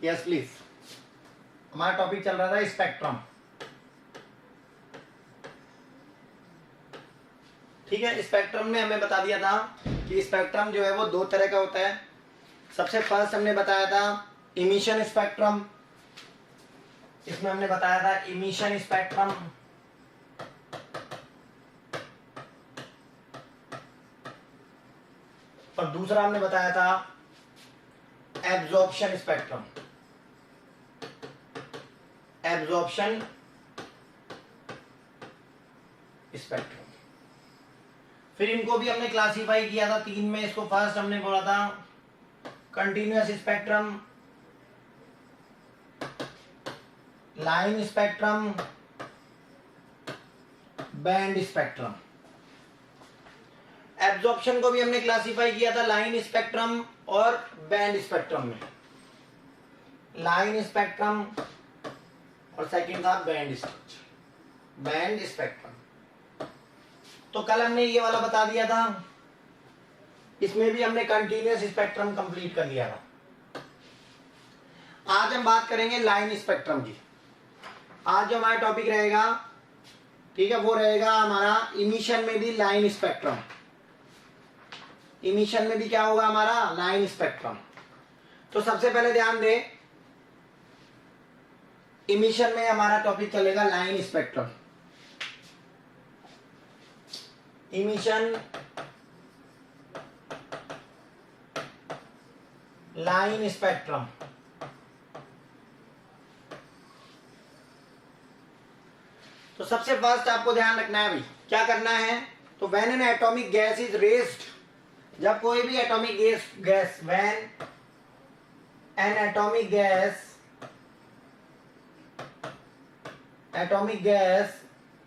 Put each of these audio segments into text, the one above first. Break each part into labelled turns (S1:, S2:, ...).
S1: Yes please. हमारा topic चल रहा था स्पेक्ट्रम। ठीक है, स्पेक्ट्रम में हमें बता दिया था कि स्पेक्ट्रम जो है वो दो तरह का होता है। सबसे फर्स्ट हमने बताया था इमिशन स्पेक्ट्रम, इसमें हमने बताया था इमिशन स्पेक्ट्रम। और दूसरा हमने बताया था एब्जॉर्प्शन स्पेक्ट्रम। एब्जॉर्प्शन स्पेक्ट्रम, फिर इनको भी हमने क्लासिफाई किया था तीन में। इसको फर्स्ट हमने बोला था continuous spectrum, line spectrum, band spectrum. Absorption को भी हमने क्लासिफाई किया था लाइन स्पेक्ट्रम और बैंड स्पेक्ट्रम में। लाइन स्पेक्ट्रम और सेकंड था बैंड स्पेक्ट्रम। बैंड स्पेक्ट्रम तो कल हमने ये वाला बता दिया था, इसमें भी हमने कंटिन्यूअस स्पेक्ट्रम कंप्लीट कर लिया था। आज हम बात करेंगे लाइन स्पेक्ट्रम की। आज जो हमारा टॉपिक रहेगा, ठीक है, वो रहेगा हमारा इमिशन में भी लाइन स्पेक्ट्रम। इमिशन में भी क्या होगा हमारा लाइन स्पेक्ट्रम। तो सबसे पहले ध्यान दे, इमिशन में हमारा टॉपिक चलेगा line spectrum. Emission line spectrum. तो सबसे फर्स्ट आपको ध्यान रखना है भाई, क्या करना है। तो when an atomic gas is raised, जब कोई भी atomic gas when an atomic gas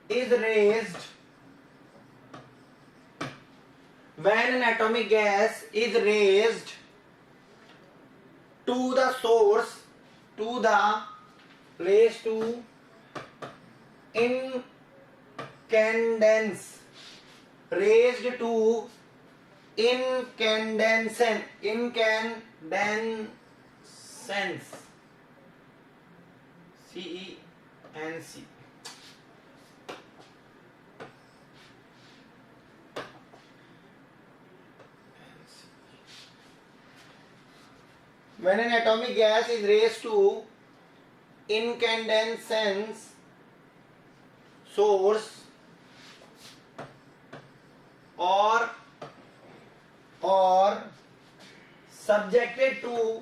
S1: is raised, when an atomic gas is raised to the source, to the raised to incandescence, raised to incandescence, CENC. When an atomic gas is raised to incandescence source or subjected to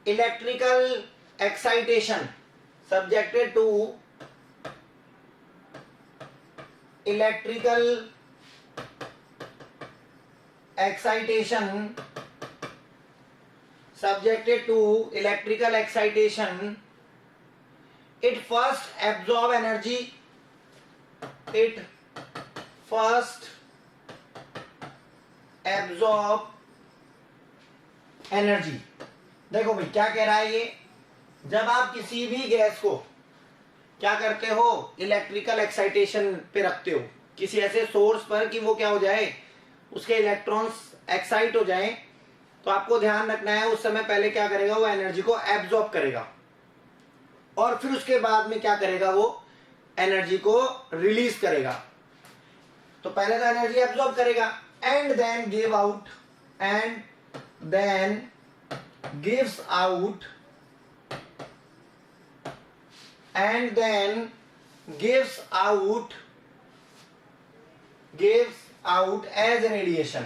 S1: electrical excitation, subjected to electrical excitation, subjected to electrical excitation, it first absorb energy, it first absorb energy। देखो भाई क्या कह रहा है ये, जब आप किसी भी गैस को क्या करते हो, इलेक्ट्रिकल एक्साइटेशन पे रखते हो, किसी ऐसे सोर्स पर कि वो क्या हो जाए, उसके इलेक्ट्रॉन्स एक्साइट हो जाएं, तो आपको ध्यान रखना है उस समय पहले क्या करेगा, वो एनर्जी को एब्जॉर्ब करेगा और फिर उसके बाद में क्या करेगा, वो एनर्जी को रिलीज करेगा। तो पहले तो एनर्जी एब्जॉर्ब करेगा and then give out, and then gives out, and then gives out as radiation।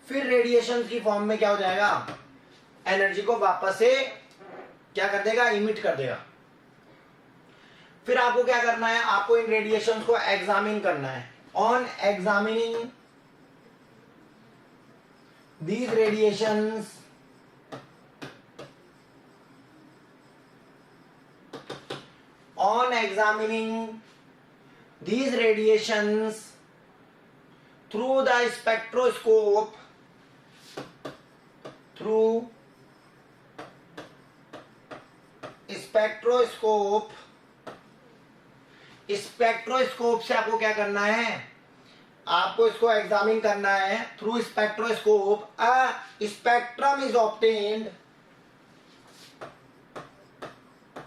S1: फिर रेडिएशन की फॉर्म में क्या हो जाएगा, एनर्जी को वापस से क्या कर देगा, इमिट कर देगा। फिर आपको क्या करना है, आपको इन रेडिएशन को एग्जामिन करना है। On examining these radiations, on examining these radiations through the spectroscope, spectroscope से आपको क्या करना है, आपको इसको एग्जामिन करना है through spectroscope. A spectrum is obtained,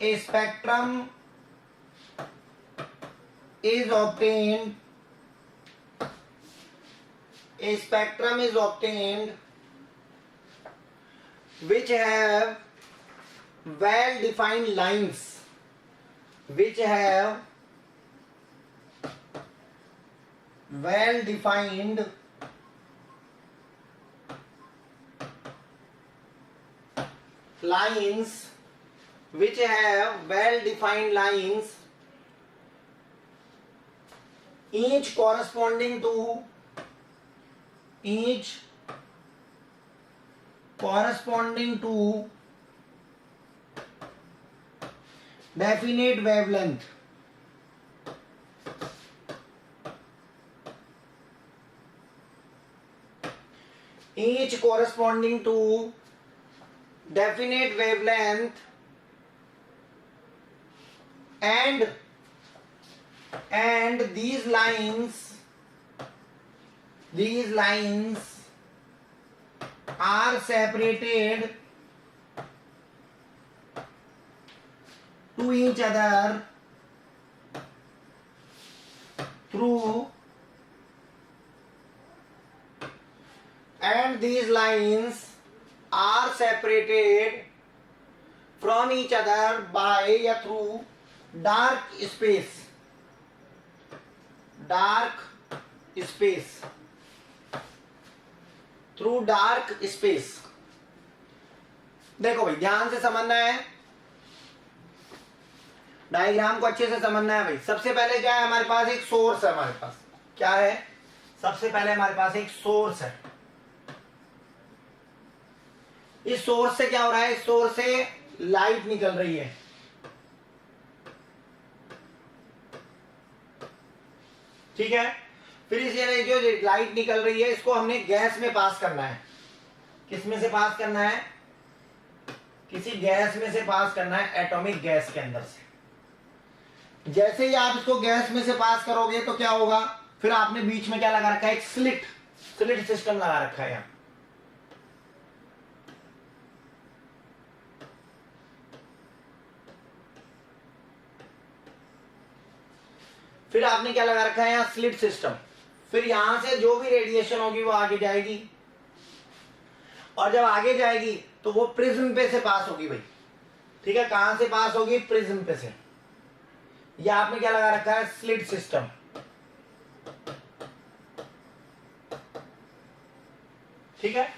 S1: A spectrum is obtained, a spectrum is obtained which have well defined lines, which have well defined lines, which have well defined lines, each corresponding to definite wavelength, each corresponding to definite wavelength, and these lines are separated to each other through, and these lines are separated from each other by or through dark space, through dark space। देखो भाई ध्यान से समझना है, diagram को अच्छे से समझना है भाई। सबसे पहले क्या है, हमारे पास एक सोर्स है, हमारे पास क्या है, सबसे पहले हमारे पास एक सोर्स है। इस सोर्स से क्या हो रहा है, इस सोर्स से लाइट निकल रही है, ठीक है। फिर इस जो लाइट निकल रही है इसको हमने गैस में पास करना है। किस में से पास करना है, किसी गैस में से पास करना है, एटॉमिक गैस के अंदर से। जैसे ही आप इसको गैस में से पास करोगे तो क्या होगा, फिर आपने बीच में क्या लगा रखा है, एक स्लिट सिस्टम लगा रखा है यहाँ। फिर आपने क्या लगा रखा है यहाँ, स्लिट सिस्टम। फिर यहां से जो भी रेडिएशन होगी वो आगे जाएगी, और जब आगे जाएगी तो वो प्रिज्म पे से पास होगी भाई, ठीक है। कहां से पास होगी, प्रिज्म पे से। ये आपने क्या लगा रखा है, स्लिट सिस्टम, ठीक है।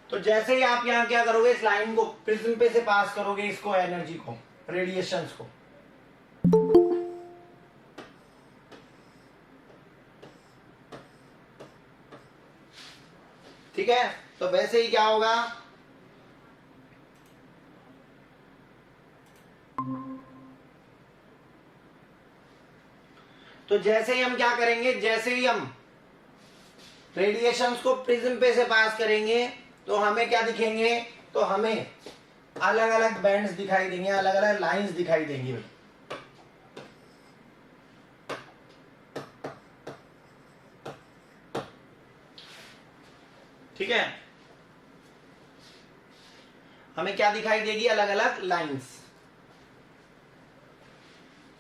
S1: तो जैसे ही आप यहां क्या करोगे, इस लाइन को प्रिज्म पे से पास करोगे, इसको एनर्जी को, रेडिएशंस को, ठीक है। तो वैसे ही क्या होगा, तो जैसे ही हम क्या करेंगे, जैसे ही हम रेडिएशंस को प्रिज्म पे से पास करेंगे तो हमें क्या दिखेंगे, तो हमें अलग अलग बैंड्स दिखाई देंगे, अलग अलग लाइंस दिखाई देंगी भाई, ठीक है। हमें क्या दिखाई देगी, अलग अलग लाइंस।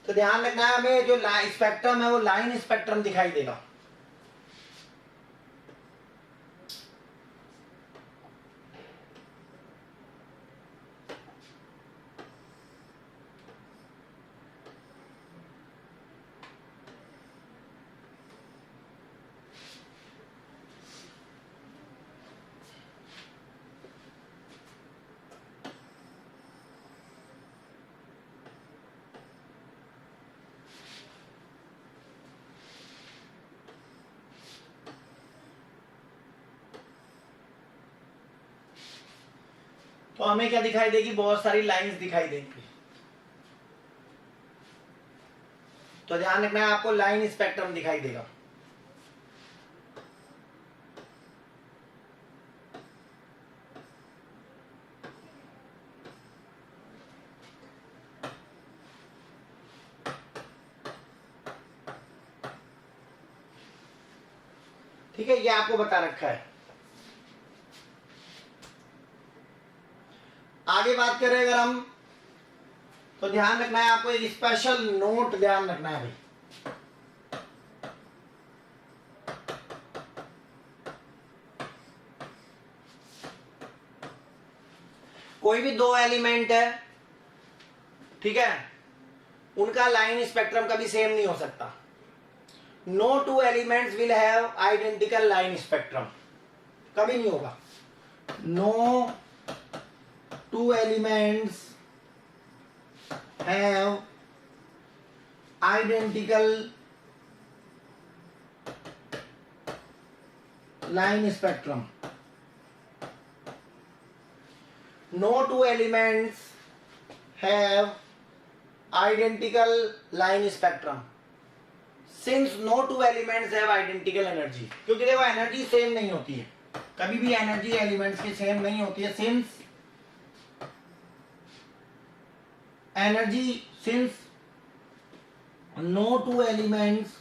S1: तो ध्यान रखना है, हमें जो स्पेक्ट्रम है वो लाइन स्पेक्ट्रम दिखाई देगा। तो हमें क्या दिखाई देगी, बहुत सारी लाइंस दिखाई देंगी। तो ध्यान रखना है, आपको लाइन स्पेक्ट्रम दिखाई देगा। ठीक है, ये आपको बता रखा है। आगे बात करें अगर हम, तो ध्यान रखना है आपको, एक स्पेशल नोट ध्यान रखना है भाई। कोई भी दो एलिमेंट है, ठीक है, उनका लाइन स्पेक्ट्रम कभी सेम नहीं हो सकता। No two elements will have identical line spectrum, कभी नहीं होगा। No two elements have identical line spectrum. No two elements have identical line spectrum. Since no two elements have identical energy, क्योंकि देखो energy same नहीं होती है, कभी भी एनर्जी एलिमेंट्स की सेम नहीं होती है। Since no two elements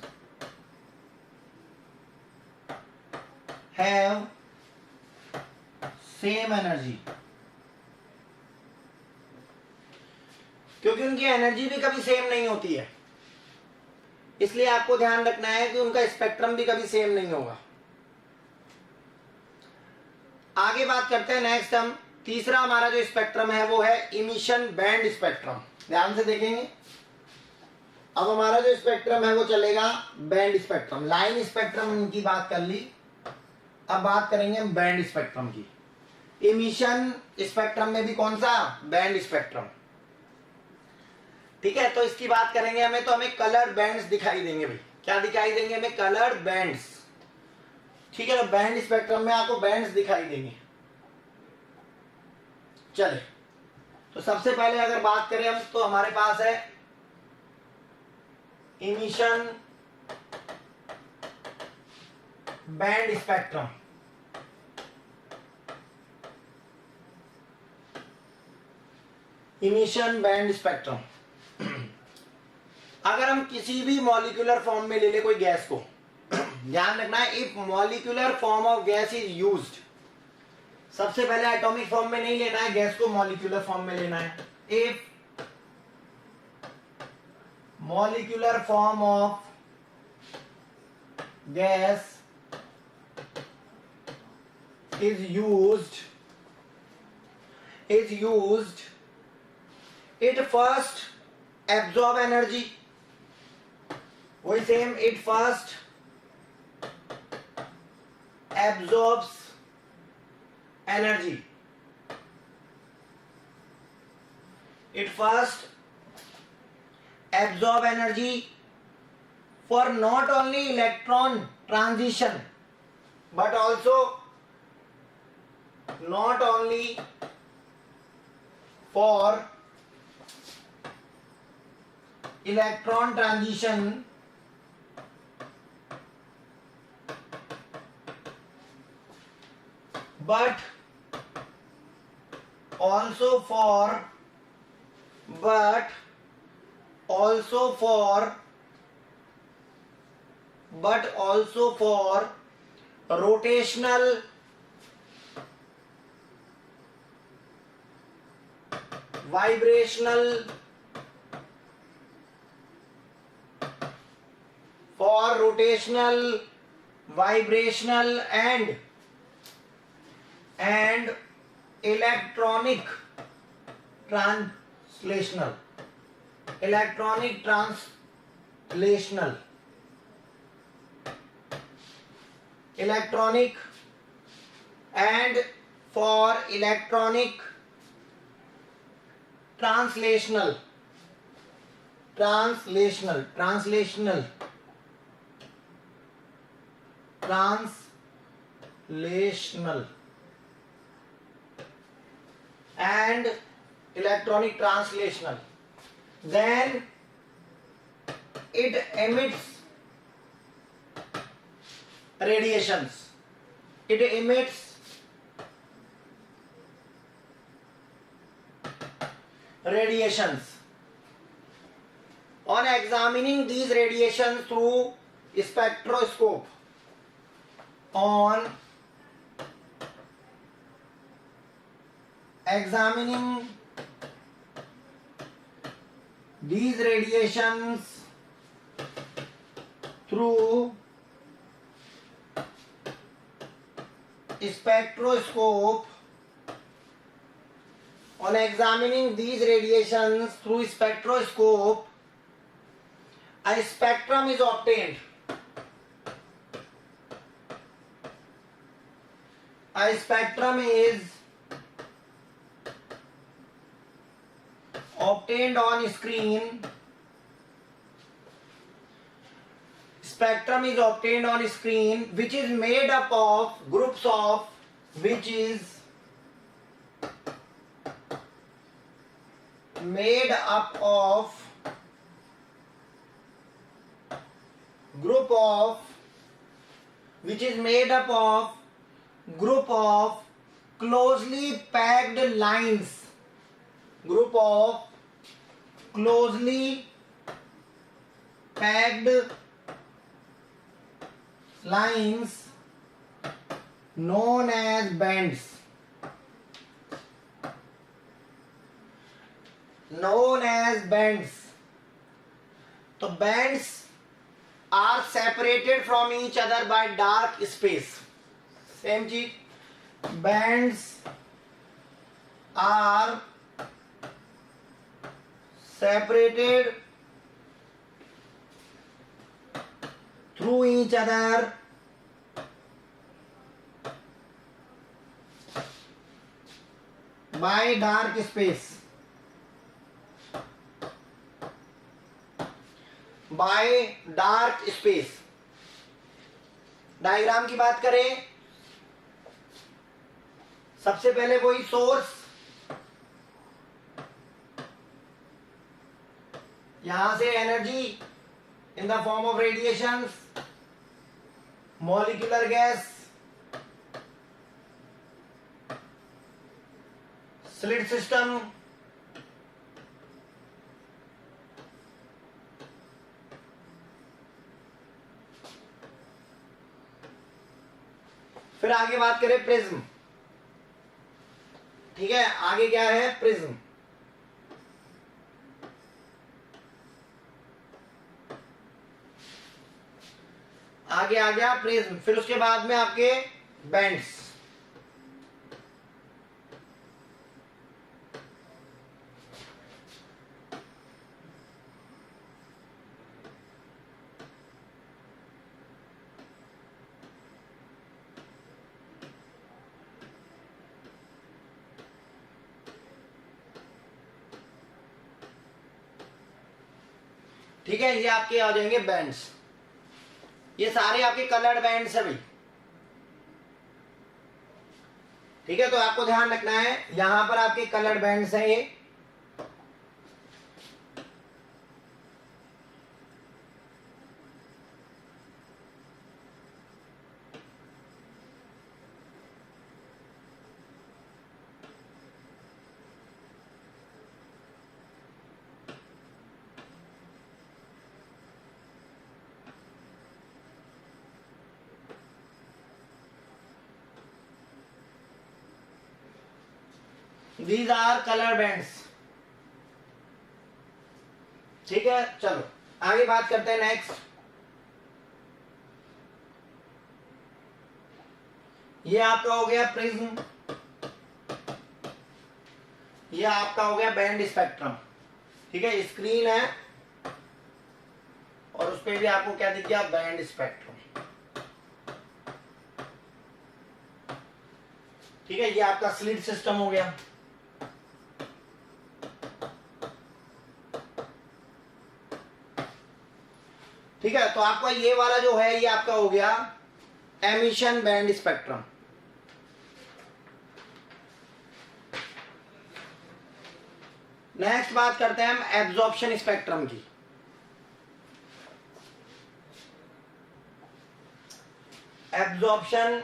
S1: have same energy, क्योंकि उनकी एनर्जी भी कभी सेम नहीं होती है, इसलिए आपको ध्यान रखना है कि उनका स्पेक्ट्रम भी कभी सेम नहीं होगा। आगे बात करते हैं नेक्स्ट हम, तीसरा हमारा जो स्पेक्ट्रम है वो है इमिशन बैंड स्पेक्ट्रम। ध्यान से देखेंगे, अब हमारा जो स्पेक्ट्रम है वो चलेगा बैंड स्पेक्ट्रम। लाइन स्पेक्ट्रम की बात कर ली, अब बात करेंगे हम बैंड स्पेक्ट्रम की। इमिशन स्पेक्ट्रम में भी कौन सा? Band spectrum. ठीक है, तो इसकी बात करेंगे हमें, तो हमें कलर बैंड्स दिखाई देंगे भाई। क्या दिखाई देंगे हमें? Colour bands. ठीक है, तो बैंड स्पेक्ट्रम में आपको बैंड्स दिखाई देंगे। चले, तो सबसे पहले अगर बात करें हम, तो हमारे पास है emission band spectrum. Emission band spectrum, अगर हम किसी भी मॉलिक्यूलर फॉर्म में ले ले कोई गैस को, ध्यान रखना है, if molecular form of gas is used, सबसे पहले एटॉमिक फॉर्म में नहीं लेना है गैस को, मॉलिक्यूलर फॉर्म में लेना है। If molecular form of gas is used, it first absorb energy, वही same, it first absorbs energy, it first absorb energy for not only electron transition but also not only for electron transition but also for rotational vibrational and electronic translational electronic and for electronic translational and electronic translational, then it emits radiations. On examining these radiations through spectroscope, on examining these radiations through spectroscope, on examining these radiations through spectroscope, a spectrum is obtained. A spectrum is obtained on screen. Spectrum is obtained on screen, which is made up of groups of, which is made up of group of, which is made up of group of closely packed lines, group of closely packed lines known as bands, known as bands. So bands are separated from each other by dark space. Same चीज, bands are separated through each other by dark space, by dark space. Diagram की बात करें, सबसे पहले वही source, यहां से energy in the form of radiations, molecular gas, slit system, फिर आगे बात करें प्रिज्म। ठीक है, आगे क्या है, प्रिज्म। आगे आ गया प्रिज्म, फिर उसके बाद में आपके बैंड्स। ठीक है, ये आपके आ जाएंगे बैंड्स। ये सारे आपके कलर्ड बैंड्स है भाई। ठीक है, तो आपको ध्यान रखना है, यहां पर आपके कलर्ड बैंड्स हैं ये। These are color bands। ठीक है, चलो आगे बात करते हैं नेक्स्ट। ये आपका हो गया प्रिज्म, ये आपका हो गया बैंड स्पेक्ट्रम। ठीक है, स्क्रीन है और उस पर भी आपको क्या दिख गया, बैंड स्पेक्ट्रम। ठीक है, ये आपका स्लिट सिस्टम हो गया। ठीक है, तो आपका ये वाला जो है ये आपका हो गया एमिशन बैंड स्पेक्ट्रम। नेक्स्ट बात करते हैं हम एब्जॉर्प्शन स्पेक्ट्रम की। एब्जॉर्प्शन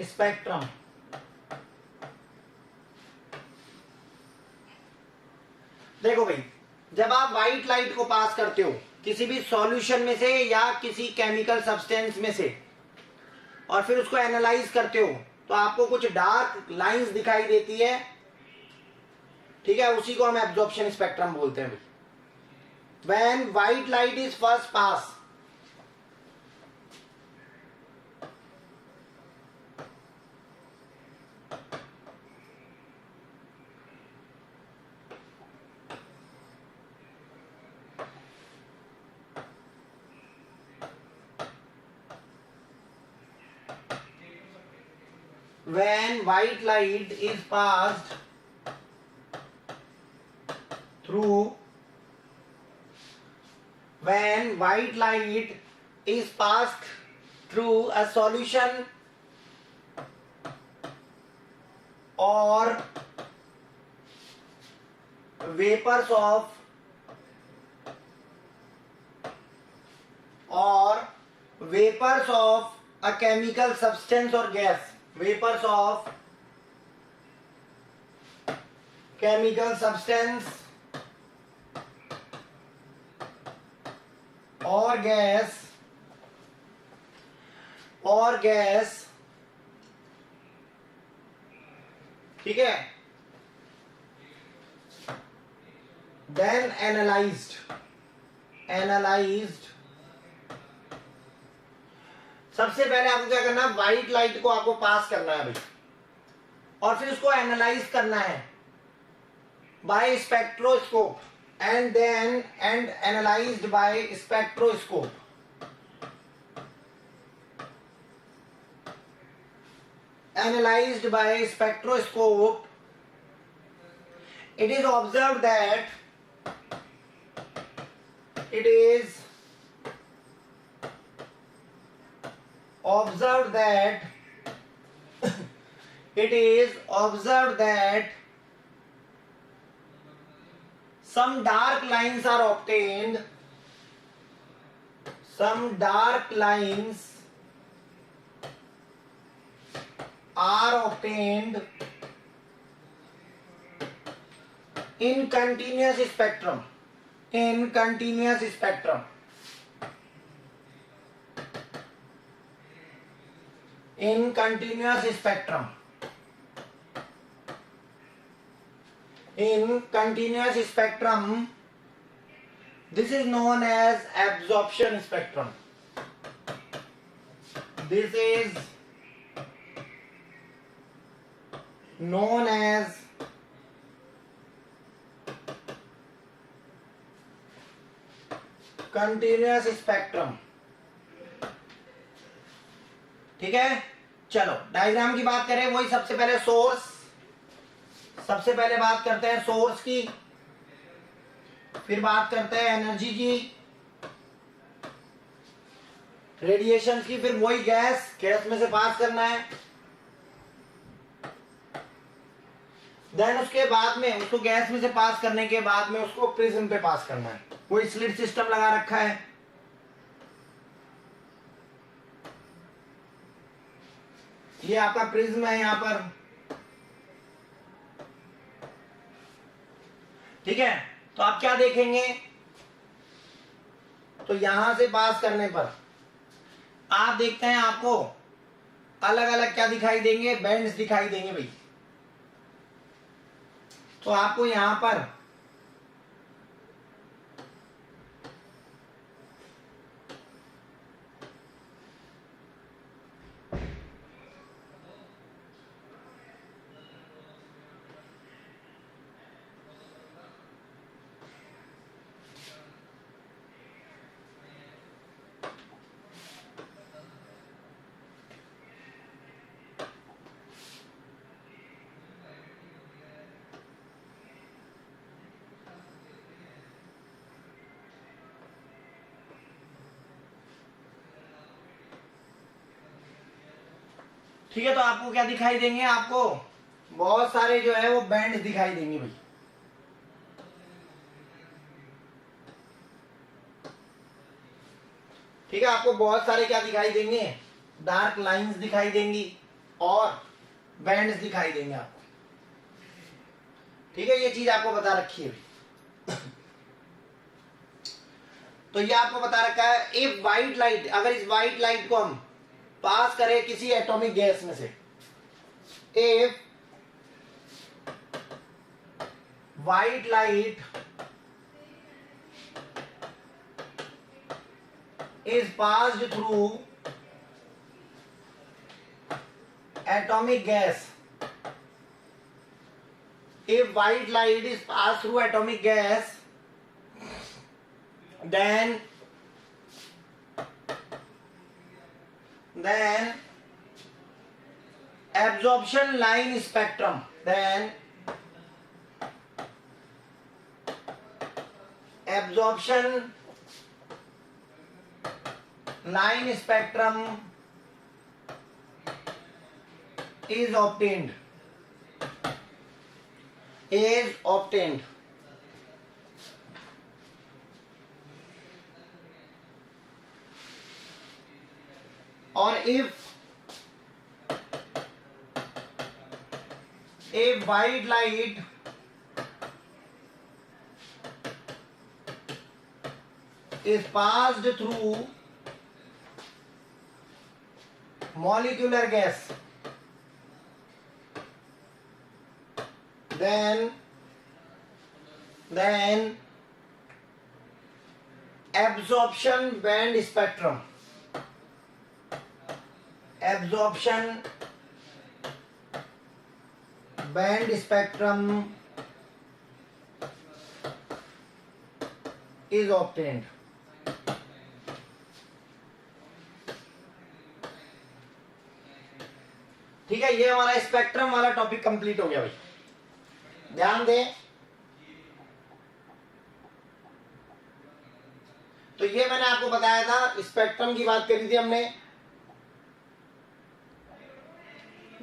S1: स्पेक्ट्रम, देखो भाई, जब आप व्हाइट लाइट को पास करते हो, किसी भी सॉल्यूशन में से या किसी केमिकल सब्सटेंस में से, और फिर उसको एनालाइज करते हो तो आपको कुछ डार्क लाइंस दिखाई देती है, ठीक है, उसी को हम एब्जॉर्प्शन स्पेक्ट्रम बोलते हैं। When white light is first pass, when white light is passed through when white light is passed through a solution or vapors of a chemical substance or gas, vapors of chemical substance or gas ठीक है, then analyzed सबसे पहले आपको क्या करना है, white light को आपको पास करना है भाई, और फिर उसको एनालाइज करना है by spectroscope and analysed by spectroscope. Analyzed by spectroscope, it is observed that some dark lines are obtained, in continuous spectrum, in continuous spectrum this is known as absorption spectrum. This is known as continuous spectrum, ठीक है। चलो diagram की बात करें, वही सबसे पहले सबसे पहले बात करते हैं सोर्स की, फिर बात करते हैं एनर्जी की, रेडिएशन की, फिर वही गैस में से पास करना है, देन उसके बाद में उसको गैस में से पास करने के बाद में उसको प्रिज्म पे पास करना है। कोई स्लिट सिस्टम लगा रखा है, ये आपका प्रिज्म है यहां पर, ठीक है। तो आप क्या देखेंगे, तो यहां से पास करने पर आप देखते हैं आपको अलग अलग क्या दिखाई देंगे, बैंड्स दिखाई देंगे भाई। तो आपको यहां पर ठीक है, तो आपको क्या दिखाई देंगे, आपको बहुत सारे जो है वो बैंड दिखाई देंगे भाई। ठीक है, आपको बहुत सारे क्या दिखाई देंगे, डार्क लाइंस दिखाई देंगी और बैंड्स दिखाई देंगे आपको। ठीक है, ये चीज आपको बता रखी है। तो ये आपको बता रखा है, इफ व्हाइट लाइट, अगर इस व्हाइट लाइट को हम पास करें किसी एटॉमिक गैस में से, if white light is passed through atomic gas, if white light is passed through atomic gas, then absorption line spectrum, then absorption line spectrum is obtained, or if white light is passed through molecular gas, then absorption band spectrum is obtained. ठीक है, ये हमारा spectrum वाला topic complete हो गया भाई। ध्यान दें, तो ये मैंने आपको बताया था, स्पेक्ट्रम की बात करी थी हमने।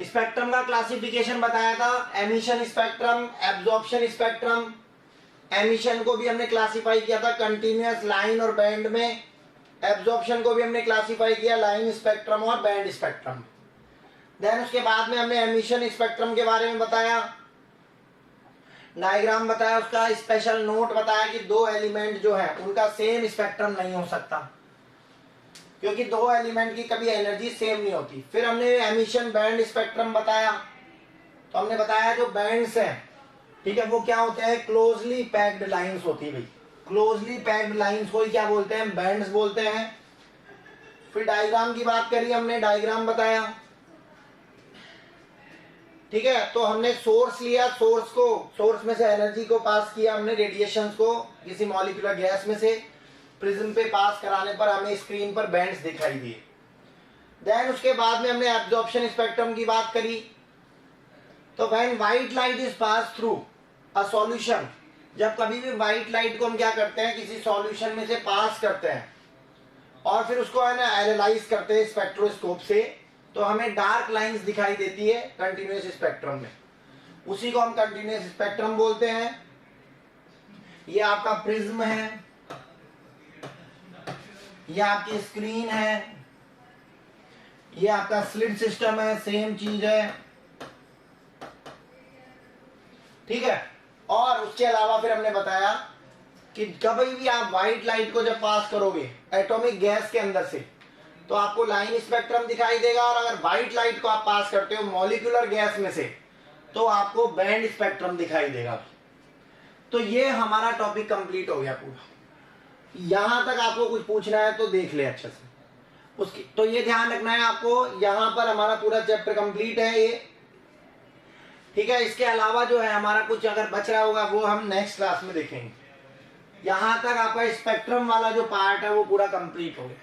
S1: स्पेक्ट्रम का क्लासिफिकेशन बताया था, emission spectrum, absorption spectrum. Emission को भी हमने क्लासिफाई किया था कंटिन्यूअस, लाइन और बैंड में। एब्जॉर्प्शन को भी हमने क्लासिफाई किया लाइन स्पेक्ट्रम और बैंड स्पेक्ट्रम। देन उसके बाद में हमने एमिशन स्पेक्ट्रम के बारे में बताया, डायग्राम बताया, उसका स्पेशल नोट बताया कि दो एलिमेंट जो है उनका सेम स्पेक्ट्रम नहीं हो सकता, क्योंकि दो एलिमेंट की कभी एनर्जी सेम नहीं होती। फिर हमने एमिशन बैंड स्पेक्ट्रम बताया, तो हमने बताया जो बैंड्स हैं, ठीक है, वो क्या होते हैं, क्लोजली पैक्ड लाइंस होती है भाई। क्लोजली पैक्ड लाइंस को ही क्या बोलते हैं, बैंड्स बोलते हैं। फिर डायग्राम की बात करी हमने, डायग्राम बताया, ठीक है। तो हमने सोर्स लिया, सोर्स में से एनर्जी को पास किया हमने, रेडिएशंस को किसी मॉलिक्यूलर गैस में से प्रिज्म पे पास कराने पर हमें स्क्रीन पर बैंड्स दिखाई दिए। देन उसके बाद में हमने एब्जॉर्प्शन स्पेक्ट्रम की बात करी। तो when white light is pass through a solution, जब कभी भी व्हाइट लाइट को हम क्या करते हैं, किसी सॉल्यूशन में से पास करते हैं और फिर उसको है ना एनालाइज करते हैं स्पेक्ट्रोस्कोप से, तो हमें डार्क लाइंस दिखाई देती है कंटिन्यूअस स्पेक्ट्रम में। उसी को हम कंटिन्यूअस स्पेक्ट्रम बोलते हैं। ये आपका प्रिज्म है, ये आपकी स्क्रीन है, ये आपका स्लिट सिस्टम है, सेम चीज है, ठीक है। और उसके अलावा फिर हमने बताया कि कभी भी आप व्हाइट लाइट को जब पास करोगे एटॉमिक गैस के अंदर से, तो आपको लाइन स्पेक्ट्रम दिखाई देगा, और अगर व्हाइट लाइट को आप पास करते हो मॉलिक्यूलर गैस में से, तो आपको बैंड स्पेक्ट्रम दिखाई देगा। तो ये हमारा टॉपिक कंप्लीट हो गया पूरा। यहां तक आपको कुछ पूछना है तो देख ले अच्छे से उसकी, तो ये ध्यान रखना है आपको, यहां पर हमारा पूरा चैप्टर कंप्लीट है ये, ठीक है। इसके अलावा जो है हमारा कुछ अगर बच रहा होगा वो हम नेक्स्ट क्लास में देखेंगे। यहां तक आपका स्पेक्ट्रम वाला जो पार्ट है वो पूरा कंप्लीट हो गया,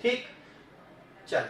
S1: ठीक। चल।